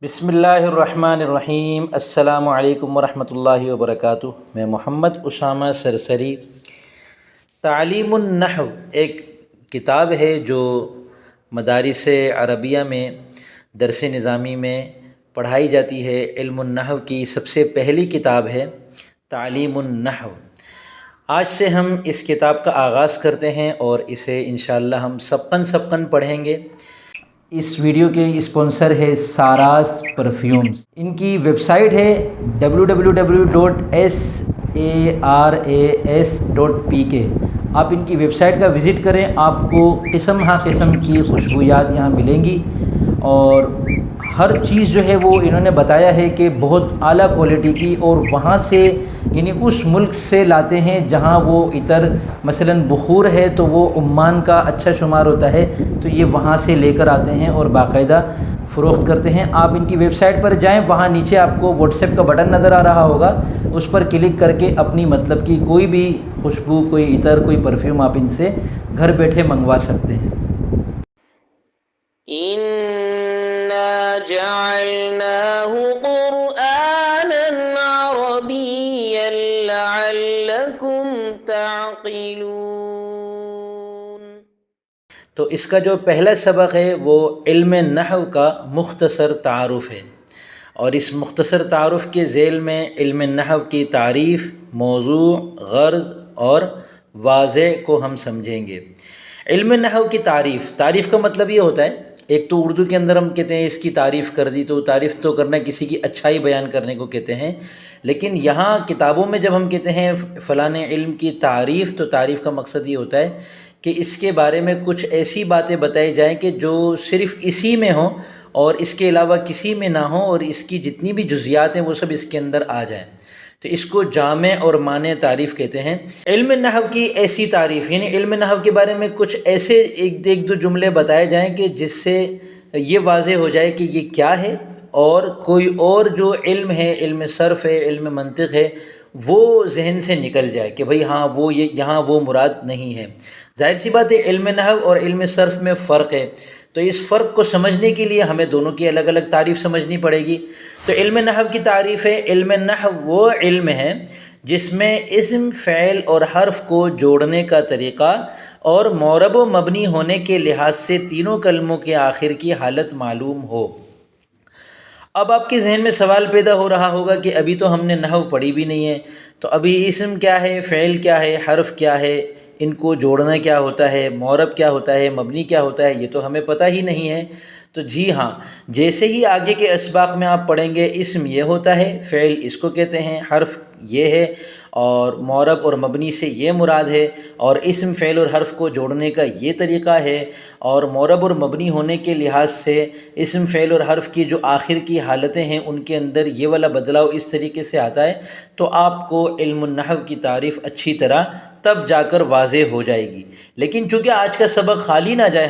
بسم اللہ الرحمن الرحیم۔ السلام علیکم ورحمۃ اللہ وبرکاتہ۔ میں محمد اسامہ سرسری۔ تعلیم النحو ایک کتاب ہے جو مدارس عربیہ میں درس نظامی میں پڑھائی جاتی ہے۔ علم النحو کی سب سے پہلی کتاب ہے تعلیم النحو۔ آج سے ہم اس کتاب کا آغاز کرتے ہیں اور اسے انشاءاللہ ہم سبقاً پڑھیں گے۔ اس ویڈیو کے اسپانسر ہے ساراس پرفیومز۔ ان کی ویب سائٹ ہے www.saras.pk۔ آپ ان کی ویب سائٹ کا وزٹ کریں، آپ کو قسم ہا قسم کی خوشبویات یہاں ملیں گی، اور ہر چیز جو ہے وہ انہوں نے بتایا ہے کہ بہت اعلیٰ کوالٹی کی، اور وہاں سے یعنی اس ملک سے لاتے ہیں جہاں وہ عطر مثلاً بخور ہے تو وہ عمان کا اچھا شمار ہوتا ہے، تو یہ وہاں سے لے کر آتے ہیں اور باقاعدہ فروخت کرتے ہیں۔ آپ ان کی ویب سائٹ پر جائیں، وہاں نیچے آپ کو واٹس ایپ کا بٹن نظر آ رہا ہوگا، اس پر کلک کر کے اپنی مطلب کی کوئی بھی خوشبو، کوئی عطر، کوئی پرفیوم آپ ان سے گھر بیٹھے منگوا سکتے ہیں۔ إِنَّا جَعَلْنَاهُ قُرْآنًا عَرَبِيًّا لَعَلَّكُمْ تَعْقِلُونَ۔ تو اس کا جو پہلا سبق ہے وہ علم نحو کا مختصر تعارف ہے، اور اس مختصر تعارف کے ذیل میں علم نحو کی تعریف، موضوع، غرض اور واضح کو ہم سمجھیں گے۔ علم نحو کی تعریف کا مطلب یہ ہوتا ہے، ایک تو اردو کے اندر ہم کہتے ہیں اس کی تعریف کر دی، تو تعریف تو کرنا کسی کی اچھائی بیان کرنے کو کہتے ہیں، لیکن یہاں کتابوں میں جب ہم کہتے ہیں فلاں علم کی تعریف، تو تعریف کا مقصد یہ ہوتا ہے کہ اس کے بارے میں کچھ ایسی باتیں بتائی جائیں کہ جو صرف اسی میں ہوں اور اس کے علاوہ کسی میں نہ ہوں، اور اس کی جتنی بھی جزیات ہیں وہ سب اس کے اندر آ جائیں، تو اس کو جامع اور مانع تعریف کہتے ہیں۔ علم نحو کی ایسی تعریف، یعنی علم نحو کے بارے میں کچھ ایسے ایک دو جملے بتائے جائیں کہ جس سے یہ واضح ہو جائے کہ یہ کیا ہے، اور کوئی اور جو علم ہے، علم صرف ہے، علم منطق ہے، وہ ذہن سے نکل جائے کہ بھئی ہاں وہ یہاں وہ مراد نہیں ہے۔ ظاہر سی بات ہے علم نحو اور علم صرف میں فرق ہے، تو اس فرق کو سمجھنے کے لیے ہمیں دونوں کی الگ الگ تعریف سمجھنی پڑے گی۔ تو علم نحو کی تعریف ہے، علم نحو وہ علم ہے جس میں اسم، فعل اور حرف کو جوڑنے کا طریقہ اور معرب و مبنی ہونے کے لحاظ سے تینوں کلموں کے آخر کی حالت معلوم ہو۔ اب آپ کے ذہن میں سوال پیدا ہو رہا ہوگا کہ ابھی تو ہم نے نحو پڑھی بھی نہیں ہے، تو ابھی اسم کیا ہے، فعل کیا ہے، حرف کیا ہے، ان کو جوڑنا کیا ہوتا ہے، معرب کیا ہوتا ہے، مبنی کیا ہوتا ہے، یہ تو ہمیں پتہ ہی نہیں ہے۔ تو جی ہاں، جیسے ہی آگے کے اسباق میں آپ پڑھیں گے، اسم یہ ہوتا ہے، فعل اس کو کہتے ہیں، حرف یہ ہے، اور معرب اور مبنی سے یہ مراد ہے، اور اسم، فعل اور حرف کو جوڑنے کا یہ طریقہ ہے، اور معرب اور مبنی ہونے کے لحاظ سے اسم، فعل اور حرف کی جو آخر کی حالتیں ہیں ان کے اندر یہ والا بدلاؤ اس طریقے سے آتا ہے، تو آپ کو علم النحو کی تعریف اچھی طرح تب جا کر واضح ہو جائے گی۔ لیکن چونکہ آج کا سبق خالی نہ جائے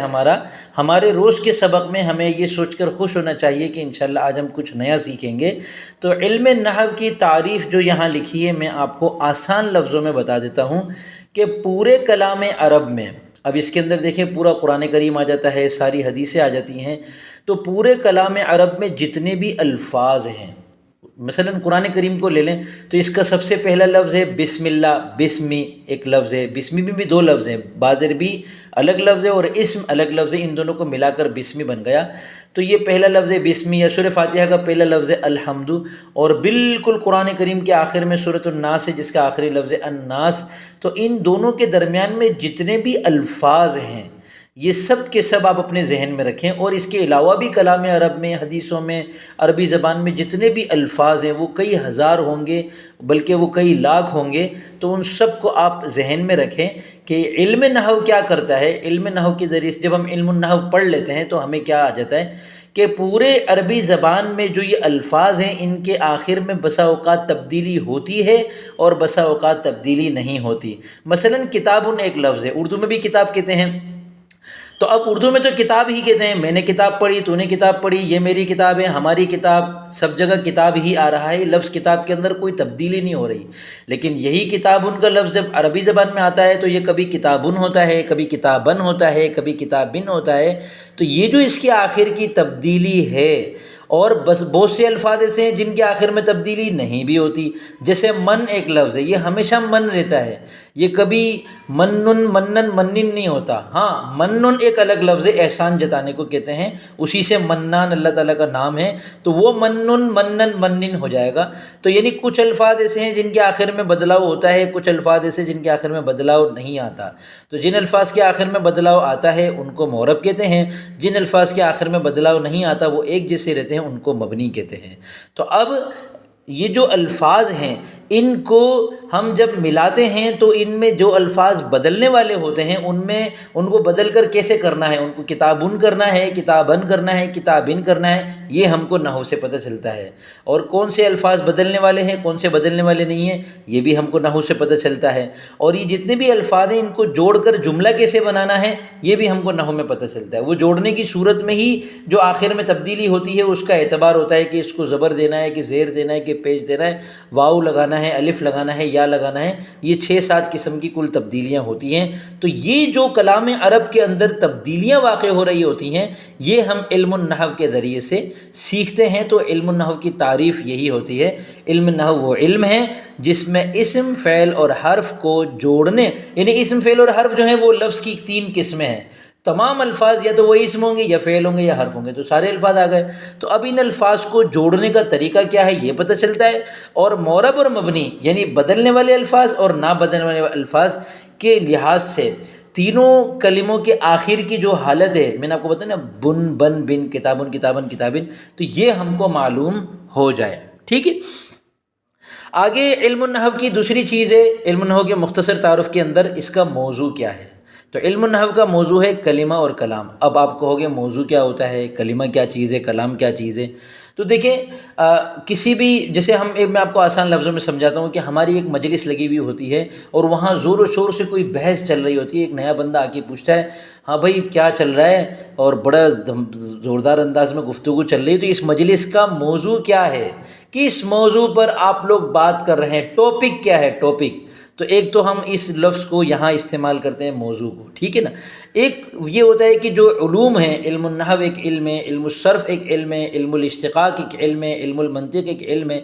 ہمارے روز کے سبق میں ہمیں یہ سوچ کر خوش ہونا چاہیے کہ انشاءاللہ آج ہم کچھ نیا سیکھیں گے۔ تو علم نحو کی تعریف جو یہاں لکھی ہے، میں آپ کو آسان لفظوں میں بتا دیتا ہوں کہ پورے کلام عرب میں، اب اس کے اندر دیکھیں پورا قرآن کریم آ جاتا ہے، ساری حدیثیں آ جاتی ہیں، تو پورے کلام عرب میں جتنے بھی الفاظ ہیں، مثلا قرآن کریم کو لے لیں تو اس کا سب سے پہلا لفظ ہے بسم اللہ، بسمی ایک لفظ ہے، بسمی میں بھی دو لفظ ہیں، بازربی الگ لفظ ہے اور اسم الگ لفظ ہے، ان دونوں کو ملا کر بسمی بن گیا، تو یہ پہلا لفظ ہے بسمی، یا سورہ فاتحہ کا پہلا لفظ ہے الحمد، اور بالکل قرآن کریم کے آخر میں سورۃ الناس ہے جس کا آخری لفظ ہے الناس۔ تو ان دونوں کے درمیان میں جتنے بھی الفاظ ہیں یہ سب کے سب آپ اپنے ذہن میں رکھیں، اور اس کے علاوہ بھی کلام عرب میں، حدیثوں میں، عربی زبان میں جتنے بھی الفاظ ہیں وہ کئی ہزار ہوں گے، بلکہ وہ کئی لاکھ ہوں گے، تو ان سب کو آپ ذہن میں رکھیں کہ علم نحو کیا کرتا ہے۔ علم نحو کے ذریعے سے جب ہم علم النحو پڑھ لیتے ہیں تو ہمیں کیا آ جاتا ہے کہ پورے عربی زبان میں جو یہ الفاظ ہیں ان کے آخر میں بسا اوقات تبدیلی ہوتی ہے اور بسا اوقات تبدیلی نہیں ہوتی۔ مثلا کتاب ایک لفظ ہے، اردو میں بھی کتاب کہتے ہیں، تو اب اردو میں تو کتاب ہی کہتے ہیں، میں نے کتاب پڑھی، تو نے کتاب پڑھی، یہ میری کتاب ہے، ہماری کتاب، سب جگہ کتاب ہی آ رہا ہے، لفظ کتاب کے اندر کوئی تبدیلی نہیں ہو رہی۔ لیکن یہی کتاب کا لفظ جب عربی زبان میں آتا ہے تو یہ کبھی کتابن ہوتا ہے، کبھی کتابن ہوتا ہے، کبھی کتابن ہوتا ہے، تو یہ جو اس کے آخر کی تبدیلی ہے اور بس بہت سے الفاظ ایسے ہیں جن کے آخر میں تبدیلی نہیں بھی ہوتی، جیسے من ایک لفظ ہے، یہ ہمیشہ من رہتا ہے، یہ کبھی منن منن منن نہیں ہوتا۔ ہاں منن ایک الگ لفظ ہے، احسان جتانے کو کہتے ہیں، اسی سے منان اللہ تعالیٰ کا نام ہے، تو وہ منن منن منن ہو جائے گا۔ تو یعنی کچھ الفاظ ایسے ہیں جن کے آخر میں بدلاؤ ہوتا ہے، کچھ الفاظ ایسے جن کے آخر میں بدلاؤ نہیں آتا۔ تو جن الفاظ کے آخر میں بدلاؤ آتا ہے ان کو معرب کہتے ہیں، جن الفاظ کے آخر میں بدلاؤ نہیں آتا وہ ایک جیسے رہتے ہیں ان کو مبنی کہتے ہیں۔ تو اب یہ جو الفاظ ہیں ان کو ہم جب ملاتے ہیں تو ان میں جو الفاظ بدلنے والے ہوتے ہیں ان کو بدل کر کیسے کرنا ہے، ان کو کتابن کرنا ہے، کتابن کرنا ہے، کتابن کرنا ہے، یہ ہم کو نحو سے پتہ چلتا ہے۔ اور کون سے الفاظ بدلنے والے ہیں، کون سے بدلنے والے نہیں ہیں، یہ بھی ہم کو نحو سے پتہ چلتا ہے۔ اور یہ جتنے بھی الفاظ ہیں ان کو جوڑ کر جملہ کیسے بنانا ہے یہ بھی ہم کو نحو میں پتہ چلتا ہے۔ وہ جوڑنے کی صورت میں ہی جو آخر میں تبدیلی ہوتی ہے اس کا اعتبار ہوتا ہے کہ اس کو زبر دینا ہے کہ زیر دینا ہے کہ پیش دینا ہے، واو لگانا ہے، الف لگانا ہے، یا لگانا ہے، یہ 6-7 قسم کی کل تبدیلیاں ہوتی ہیں۔ تو یہ جو کلام عرب کے اندر تبدیلیاں واقع ہو رہی ہوتی ہیں یہ ہم علم النحو کے ذریعے سے سیکھتے ہیں۔ تو علم النحو کی تعریف یہی ہوتی ہے، علم النحو وہ علم ہے جس میں اسم فعل اور حرف کو جوڑنے، یعنی اسم فعل اور حرف جو ہیں وہ لفظ کی 3 قسمیں ہیں، تمام الفاظ یا تو وہ اسم ہوں گے یا فعل ہوں گے یا حرف ہوں گے، تو سارے الفاظ آ گئے۔ تو اب ان الفاظ کو جوڑنے کا طریقہ کیا ہے یہ پتہ چلتا ہے، اور معرب اور مبنی یعنی بدلنے والے الفاظ اور نہ بدلنے والے الفاظ کے لحاظ سے تینوں کلموں کے آخر کی جو حالت ہے، میں نے آپ کو بتایا نا، بن بن بن، کتابن کتابن کتابن، تو یہ ہم کو معلوم ہو جائے، ٹھیک ہے۔ آگے علم النحو کی دوسری چیز ہے، علم النحو کے مختصر تعارف کے اندر اس کا موضوع کیا ہے۔ تو علم النحو کا موضوع ہے کلمہ اور کلام۔ اب آپ کہو گے موضوع کیا ہوتا ہے، کلمہ کیا چیز ہے، کلام کیا چیز ہے؟ تو دیکھیں کسی بھی، جیسے میں آپ کو آسان لفظوں میں سمجھاتا ہوں کہ ہماری ایک مجلس لگی ہوئی ہوتی ہے اور وہاں زور و شور سے کوئی بحث چل رہی ہوتی ہے، ایک نیا بندہ آ کے پوچھتا ہے ہاں بھائی کیا چل رہا ہے، اور بڑا زوردار انداز میں گفتگو چل رہی ہے، تو اس مجلس کا موضوع کیا ہے، کس موضوع پر آپ لوگ بات کر رہے ہیں، ٹاپک کیا ہے، ٹاپک۔ تو ایک تو ہم اس لفظ کو یہاں استعمال کرتے ہیں موضوع کو، ٹھیک ہے نا۔ ایک یہ ہوتا ہے کہ جو علوم ہیں، علم النحو ایک علم ہے، علم الصرف ایک علم ہے، علم الاشتقاق ایک علم ہے، علم المنطق ایک علم ہے۔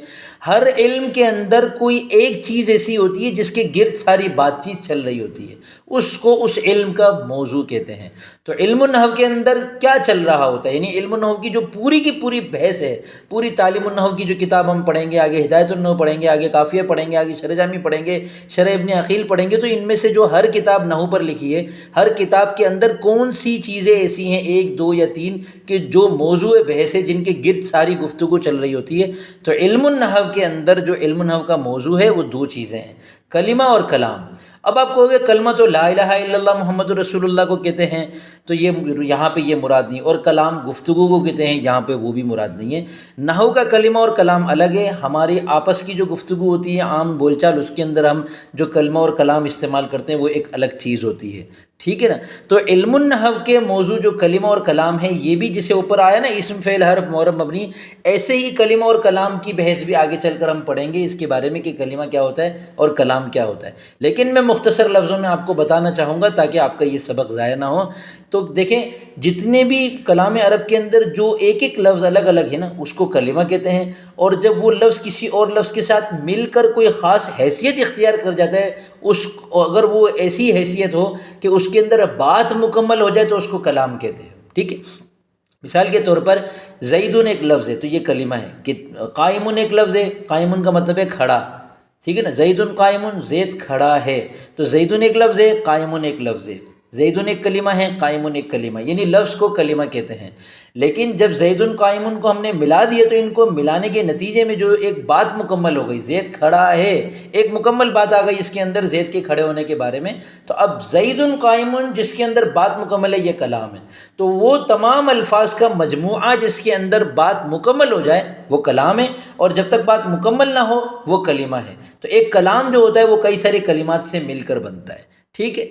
ہر علم کے اندر کوئی ایک چیز ایسی ہوتی ہے جس کے گرد ساری بات چیت چل رہی ہوتی ہے، اس کو اس علم کا موضوع کہتے ہیں۔ تو علم النحو کے اندر کیا چل رہا ہوتا ہے، یعنی علم النحو کی جو پوری کی پوری بحث ہے، پوری تعلیم النحو کی جو کتاب ہم پڑھیں گے، آگے ہدایت النحو پڑھیں گے، آگے قافیہ پڑھیں گے، آگے شرح جامی پڑھیں گے، شرح ابن عقیل پڑھیں گے، تو ان میں سے جو ہر کتاب نحو پر لکھی ہے، ہر کتاب کے اندر کون سی چیزیں ایسی ہیں، 1 2 یا 3 کہ جو موضوع بحث ہے، جن کے گرد ساری گفتگو چل رہی ہوتی ہے۔ تو علم النحو کے اندر جو علم النحو کا موضوع ہے وہ 2 چیزیں ہیں، کلمہ اور کلام۔ اب آپ کہو گے کلمہ تو لا الہ الا اللہ محمد رسول اللہ کو کہتے ہیں، تو یہاں پہ یہ مراد نہیں، اور کلام گفتگو کو کہتے ہیں، یہاں پہ وہ بھی مراد نہیں ہے۔ نحو کا کلمہ اور کلام الگ ہے، ہماری آپس کی جو گفتگو ہوتی ہے، عام بول چال، اس کے اندر ہم جو کلمہ اور کلام استعمال کرتے ہیں وہ ایک الگ چیز ہوتی ہے، ٹھیک ہے نا۔ تو علم النحو کے موضوع جو کلمہ اور کلام ہے، یہ بھی جسے اوپر آیا نا اسم فعل حرف معرب مبنی، ایسے ہی کلمہ اور کلام کی بحث بھی آگے چل کر ہم پڑھیں گے اس کے بارے میں کہ کلمہ کیا ہوتا ہے اور کلام کیا ہوتا ہے۔ لیکن میں مختصر لفظوں میں آپ کو بتانا چاہوں گا تاکہ آپ کا یہ سبق ضائع نہ ہو۔ تو دیکھیں جتنے بھی کلام عرب کے اندر جو ایک ایک لفظ الگ الگ ہے نا، اس کو کلمہ کہتے ہیں، اور جب وہ لفظ کسی اور لفظ کے ساتھ مل کر کوئی خاص حیثیت اختیار کر جاتا ہے، اگر وہ ایسی حیثیت ہو کہ اس کے اندر بات مکمل ہو جائے تو اس کو کلام کہتے ہیں، ٹھیک ہے۔ مثال کے طور پر زیدن ایک لفظ ہے تو یہ کلمہ ہے، کہ قائمن ایک لفظ ہے، قائمن کا مطلب ہے کھڑا، ٹھیک ہے نا، زیدن قائمن، زید کھڑا ہے، تو زیدن ایک لفظ ہے، قائمن ایک لفظ ہے، زیدن ایک کلمہ ہے، قائمن ایک کلمہ، یعنی لفظ کو کلمہ کہتے ہیں۔ لیکن جب زیدن قائمن کو ہم نے ملا دیا تو ان کو ملانے کے نتیجے میں جو ایک بات مکمل ہو گئی، زید کھڑا ہے، ایک مکمل بات آ گئی اس کے اندر زید کے کھڑے ہونے کے بارے میں، تو اب زیدن قائمن جس کے اندر بات مکمل ہے یہ کلام ہے۔ تو وہ تمام الفاظ کا مجموعہ جس کے اندر بات مکمل ہو جائے وہ کلام ہے، اور جب تک بات مکمل نہ ہو وہ کلمہ ہے۔ تو ایک کلام جو ہوتا ہے وہ کئی سارے کلمات سے مل کر بنتا ہے، ٹھیک ہے۔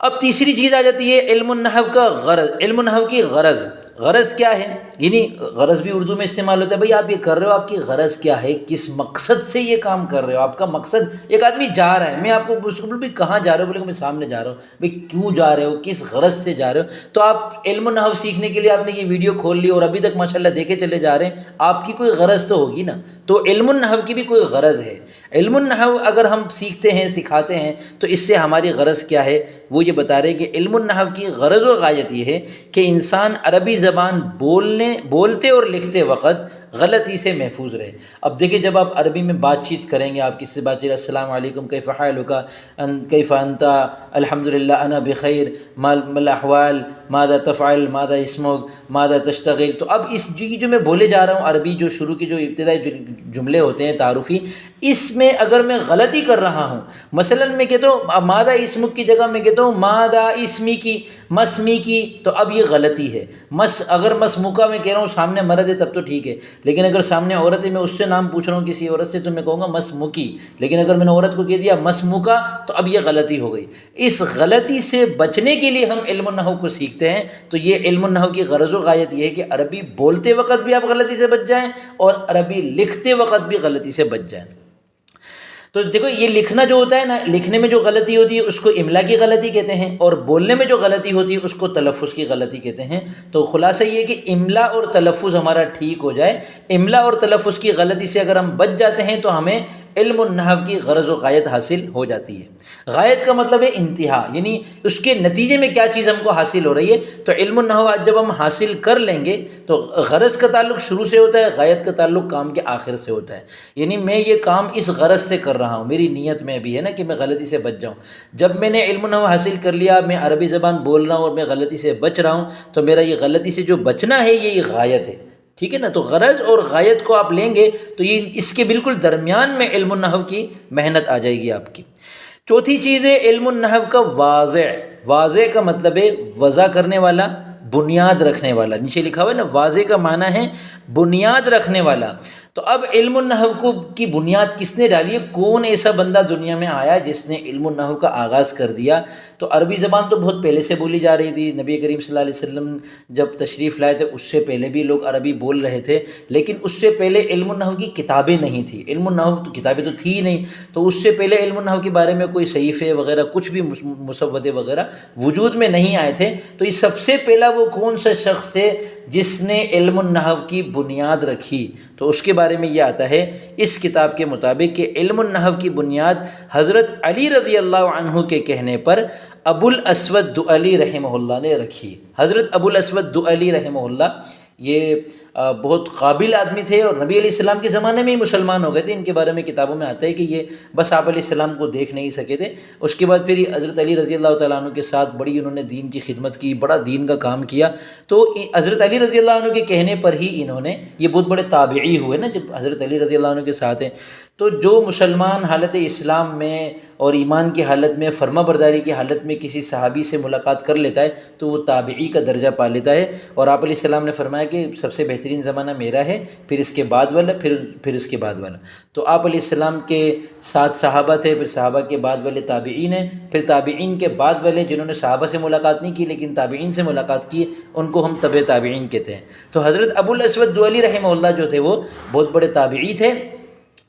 اب تیسری چیز آ جاتی ہے علم النحو کا غرض، علم النحو کی غرض۔ غرض کیا ہے، یعنی غرض بھی اردو میں استعمال ہوتا ہے، بھئی آپ یہ کر رہے ہو، آپ کی غرض کیا ہے، کس مقصد سے یہ کام کر رہے ہو، آپ کا مقصد۔ ایک آدمی جا رہا ہے، میں آپ کو پوچھوں بھی کہاں جا رہے ہو، بولے کہ میں سامنے جا رہا ہوں، بھئی کیوں جا رہے ہو، کس غرض سے جا رہے ہو؟ تو آپ علم النحو سیکھنے کے لیے آپ نے یہ ویڈیو کھول لی اور ابھی تک ماشاءاللہ دیکھے چلے جا رہے ہیں، آپ کی کوئی غرض تو ہوگی نا۔ تو علم النحو کی بھی کوئی غرض ہے۔ علم النحو اگر ہم سیکھتے ہیں، سکھاتے ہیں، تو اس سے ہماری غرض کیا ہے، وہ یہ بتا رہے ہیں کہ علم النحو کی غرض و غایت یہ ہے کہ انسان عربی زبان بولتے اور لکھتے وقت غلطی سے محفوظ رہے۔ اب دیکھیں، جب آپ عربی میں بات چیت کریں گے، آپ کس سے بات چیت، السلام علیکم کیف حالک، کیف انت، الحمدللہ انا بخیر، ما الاحوال، ماذا تفعل، ماذا اسمک، ماذا تشتغل، تو اب اس جو میں بولے جا رہا ہوں عربی جو شروع کے جو ابتدائی جملے ہوتے ہیں تعارفی، اس میں اگر میں غلطی کر رہا ہوں، مثلا میں کہتا ہوں ماذا اسمک کی جگہ میں کہتا ہوں ماذا اسمی کی، مسمی کی، تو اب یہ غلطی ہے۔ اگر مسموکا میں کہہ رہا ہوں، سامنے مرد ہے تب تو ٹھیک ہے، لیکن اگر سامنے عورت ہے، میں اس سے نام پوچھ رہا ہوں کسی عورت سے، تو میں کہوں گا مسموکی، لیکن اگر میں نے عورت کو کہہ دیا مسموکا، تو اب یہ غلطی ہو گئی۔ اس غلطی سے بچنے کے لیے ہم علم النحو کو سیکھتے ہیں۔ تو یہ علم النحو کی غرض و غایت یہ ہے کہ عربی بولتے وقت بھی آپ غلطی سے بچ جائیں اور عربی لکھتے وقت بھی غلطی سے بچ جائیں۔ تو دیکھو، یہ لکھنا جو ہوتا ہے نا، لکھنے میں جو غلطی ہوتی ہے اس کو املا کی غلطی کہتے ہیں، اور بولنے میں جو غلطی ہوتی ہے اس کو تلفظ کی غلطی کہتے ہیں۔ تو خلاصہ یہ ہے کہ املا اور تلفظ ہمارا ٹھیک ہو جائے، املا اور تلفظ کی غلطی سے اگر ہم بچ جاتے ہیں تو ہمیں علم النحو کی غرض و غایت حاصل ہو جاتی ہے۔ غایت کا مطلب ہے انتہا، یعنی اس کے نتیجے میں کیا چیز ہم کو حاصل ہو رہی ہے۔ تو علم النحو جب ہم حاصل کر لیں گے تو غرض کا تعلق شروع سے ہوتا ہے، غایت کا تعلق کام کے آخر سے ہوتا ہے، یعنی میں یہ کام اس غرض سے کر رہا ہوں، میری نیت میں بھی ہے نا کہ میں غلطی سے بچ جاؤں۔ جب میں نے علم النحو حاصل کر لیا، میں عربی زبان بول رہا ہوں اور میں غلطی سے بچ رہا ہوں، تو میرا یہ غلطی سے جو بچنا ہے یہ غایت ہے، ٹھیک ہے نا۔ تو غرض اور غایت کو آپ لیں گے تو یہ اس کے بالکل درمیان میں علم النحو کی محنت آ جائے گی آپ کی۔ چوتھی چیز ہے علم النحو کا واضع۔ واضع کا مطلب ہے وضع کرنے والا، بنیاد رکھنے والا، نیچے لکھا ہوا ہے نا، واضع کا معنی ہے بنیاد رکھنے والا۔ تو اب علم النحو کی بنیاد کس نے ڈالی ہے؟ کون ایسا بندہ دنیا میں آیا جس نے علم النحو کا آغاز کر دیا؟ تو عربی زبان تو بہت پہلے سے بولی جا رہی تھی، نبی کریم صلی اللہ علیہ وسلم جب تشریف لائے تھے اس سے پہلے بھی لوگ عربی بول رہے تھے، لیکن اس سے پہلے علم النحو کی کتابیں نہیں تھیں، علم النحو تو کتابیں تو تھی ہی نہیں، تو اس سے پہلے علم النحو کے بارے میں کوئی صحیفے وغیرہ کچھ بھی مسودے وغیرہ وجود میں نہیں آئے تھے۔ تو یہ سب سے پہلا وہ کون سا شخص ہے جس نے علم النحو کی بنیاد رکھی؟ تو اس کے بارے میں یہ آتا ہے اس کتاب کے مطابق کہ علم النحو کی بنیاد حضرت علی رضی اللہ عنہ کے کہنے پر ابو الاسود دؤلی رحمہ اللہ نے رکھی۔ حضرت ابو الاسود دؤلی رحمہ اللہ یہ بہت قابل آدمی تھے اور نبی علیہ السلام کے زمانے میں ہی مسلمان ہو گئے تھے۔ ان کے بارے میں کتابوں میں آتا ہے کہ یہ بس آپ علیہ السلام کو دیکھ نہیں سکے تھے، اس کے بعد پھر حضرت علی رضی اللہ تعالیٰ عنہ کے ساتھ بڑی انہوں نے دین کی خدمت کی، بڑا دین کا کام کیا۔ تو حضرت علی رضی اللہ عنہ کے کہنے پر ہی انہوں نے، یہ بہت بڑے تابعی ہوئے نا جب حضرت علی رضی اللہ عنہ کے ساتھ ہیں، تو جو مسلمان حالت اسلام میں اور ایمان کی حالت میں، فرما برداری کی حالت میں کسی صحابی سے ملاقات کر لیتا ہے تو وہ تابعی کا درجہ پا لیتا ہے۔ اور آپ علیہ السلام نے فرمایا کہ سب سے بہترین زمانہ میرا ہے، پھر اس کے بعد والا، پھر اس کے بعد والا۔ تو آپ علیہ السلام کے ساتھ صحابہ تھے، پھر صحابہ کے بعد والے تابعین ہیں، پھر تابعین کے بعد والے جنہوں نے صحابہ سے ملاقات نہیں کی لیکن تابعین سے ملاقات کی، ان کو ہم تبع تابعین کہتے ہیں۔ تو حضرت ابو الاسود دؤلی رحمہ اللہ جو تھے وہ بہت بڑے تابعی تھے،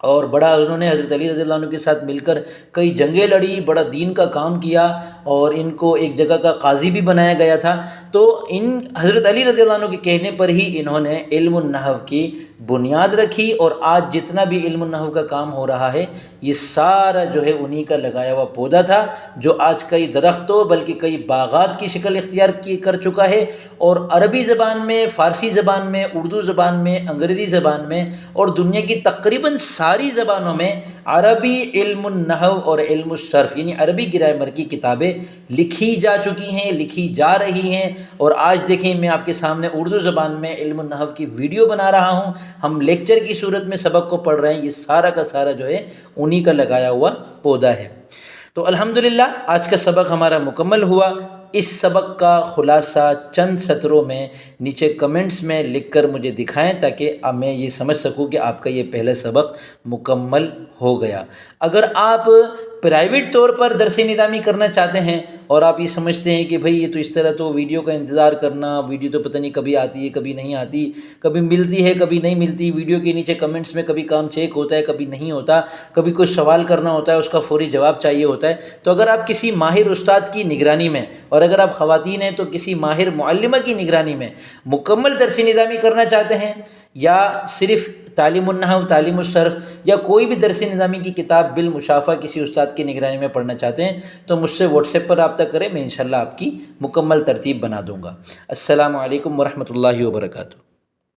اور بڑا انہوں نے حضرت علی رضی اللہ عنہ کے ساتھ مل کر کئی جنگیں لڑی، بڑا دین کا کام کیا، اور ان کو ایک جگہ کا قاضی بھی بنایا گیا تھا۔ تو ان حضرت علی رضی اللہ عنہ کے کہنے پر ہی انہوں نے علم النحو کی بنیاد رکھی، اور آج جتنا بھی علم النحو کا کام ہو رہا ہے یہ سارا جو ہے انہی کا لگایا ہوا پودا تھا، جو آج کئی درختوں بلکہ کئی باغات کی شکل اختیار کر چکا ہے، اور عربی زبان میں، فارسی زبان میں، اردو زبان میں، انگریزی زبان میں، اور دنیا کی تقریباً ساری زبانوں میں عربی علم النحو اور علم الصرف یعنی عربی گرامر کی کتابیں لکھی جا چکی ہیں، لکھی جا رہی ہیں۔ اور آج دیکھیں میں آپ کے سامنے اردو زبان میں علم النحو کی ویڈیو بنا رہا ہوں، ہم لیکچر کی صورت میں سبق کو پڑھ رہے ہیں، یہ سارا کا سارا جو ہے انہی کا لگایا ہوا پودا ہے۔ تو الحمدللہ آج کا سبق ہمارا مکمل ہوا۔ اس سبق کا خلاصہ چند سطروں میں نیچے کمنٹس میں لکھ کر مجھے دکھائیں تاکہ میں یہ سمجھ سکوں کہ آپ کا یہ پہلا سبق مکمل ہو گیا۔ اگر آپ پرائیویٹ طور پر درس نظامی کرنا چاہتے ہیں اور آپ یہ سمجھتے ہیں کہ بھئی یہ تو اس طرح تو ویڈیو کا انتظار کرنا، ویڈیو تو پتہ نہیں کبھی آتی ہے کبھی نہیں آتی، کبھی ملتی ہے کبھی نہیں ملتی، ویڈیو کے نیچے کمنٹس میں کبھی کام چیک ہوتا ہے کبھی نہیں ہوتا، کبھی کوئی سوال کرنا ہوتا ہے اس کا فوری جواب چاہیے ہوتا ہے، تو اگر آپ کسی ماہر استاد کی نگرانی میں، اور اگر آپ خواتین ہیں تو کسی ماہر معلمہ کی نگرانی میں مکمل درس نظامی کرنا چاہتے ہیں، یا صرف تعلیم النحو، تعلیم الصرف، یا کوئی بھی درس نظامی کی کتاب بالمشافہ کسی استاد کی نگرانی میں پڑھنا چاہتے ہیں، تو مجھ سے واٹس ایپ پر رابطہ کریں، میں انشاءاللہ آپ کی مکمل ترتیب بنا دوں گا۔ السلام علیکم ورحمۃ اللہ وبرکاتہ۔